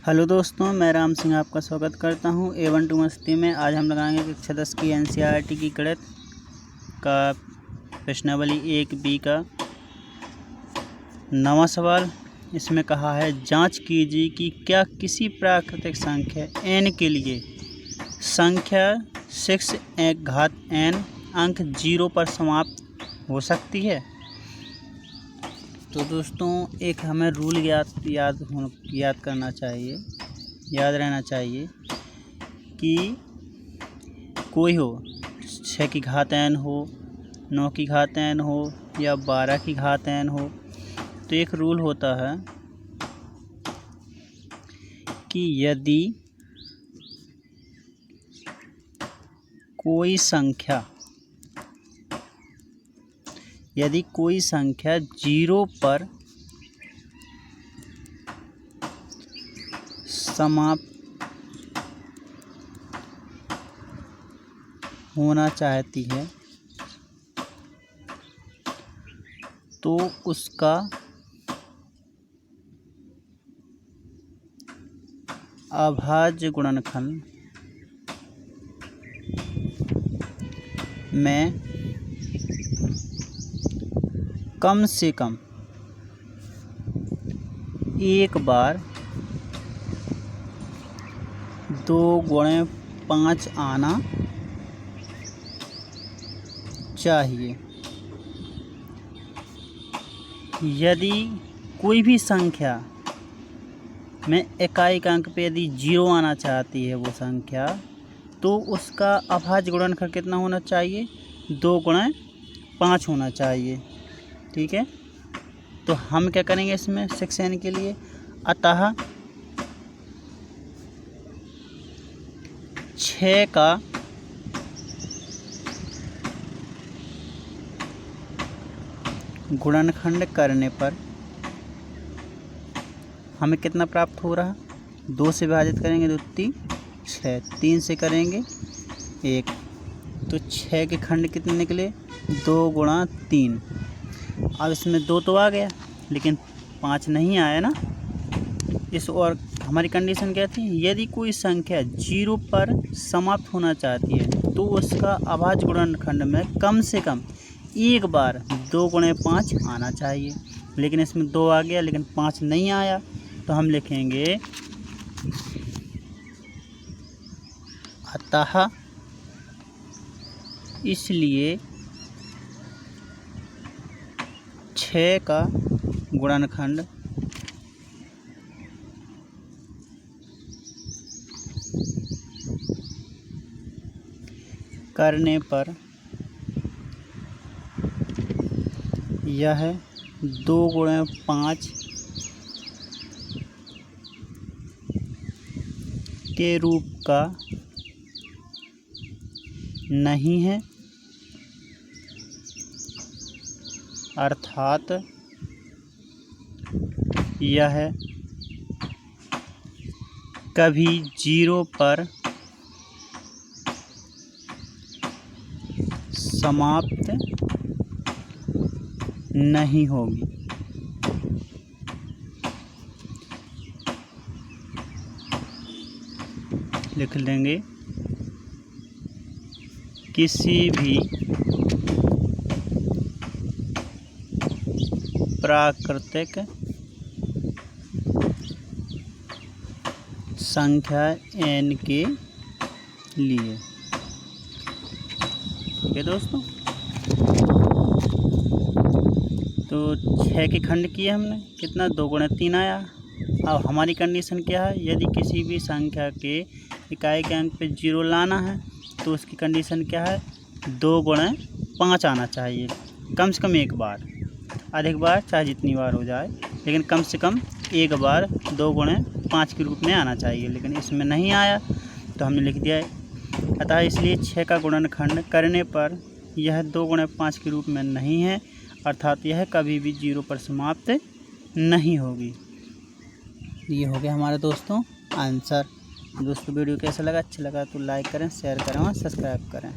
Hello दोस्तों, मैं राम सिंह आपका स्वागत करता हूं A1 टू मस्ती में। आज हम लगाएंगे कक्षा 10 की NCERT की गणित का प्रश्नावली 1B का 9वां सवाल। इसमें कहा है जांच कीजिए कि क्या किसी प्राकृतिक संख्या n के लिए संख्या 6 घात n अंक 0 पर समाप्त हो सकती है। तो दोस्तों एक हमें रूल याद रहना चाहिए कि कोई हो 6 की घात n हो, 9 की घात n हो या 12 की घात n हो, तो एक रूल होता है कि यदि कोई संख्या 0 पर समाप्त होना चाहती है तो उसका अभाज्य गुणनखंड में कम से कम एक बार 2x5 आना चाहिए। यदि कोई भी संख्या में इकाई अंक पे यदि 0 आना चाहती है वो संख्या, तो उसका अभाज्य गुणनखंड कितना होना चाहिए? 2x5 होना चाहिए। ठीक है, तो हम क्या करेंगे इसमें 6n के लिए, अतः 6 का गुणनखंड करने पर हमें कितना प्राप्त हो रहा? 2 से विभाजित करेंगे तो 6, 3 से करेंगे 1, तो 6 के खंड कितने निकले? 2 गुणा 3। अब इसमें 2 तो आ गया लेकिन 5 नहीं आया ना। इस और हमारी कंडीशन क्या थी? यदि कोई संख्या 0 पर समाप्त होना चाहती है तो उसका अभाज्य गुणनखंड में कम से कम एक बार 2x5 आना चाहिए। लेकिन इसमें 2 आ गया लेकिन 5 नहीं आया, तो हम लिखेंगे अतः इसलिए 6 का गुणनखंड करने पर यह 2x5 के रूप का नहीं है, अर्थात यह कभी 0 पर समाप्त नहीं होगी। लिख लेंगे किसी भी प्राकृतिक संख्या n के लिए। ठीक है दोस्तों, तो 6 के खंड किए हमने, कितना? 2x3 आया। अब हमारी कंडीशन क्या है? यदि किसी भी संख्या के इकाई के अंक पे 0 लाना है तो उसकी कंडीशन क्या है? 2x5 आना चाहिए, कम से कम एक बार। अधिक बार चाहे जितनी बार हो जाए, लेकिन कम से कम एक बार 2x5 के रूप में आना चाहिए। लेकिन इसमें नहीं आया तो हमने लिख दिया अतः इसलिए 6 का गुणनखंड करने पर यह 2x5 के रूप में नहीं है, अर्थात यह कभी भी 0 पर समाप्त नहीं होगी। ये हो गया हमारे दोस्तों आंसर। दोस्तों वीडियो कैसा लगा? अच्छा लगा तो लाइक करें, शेयर करें और सब्सक्राइब करें।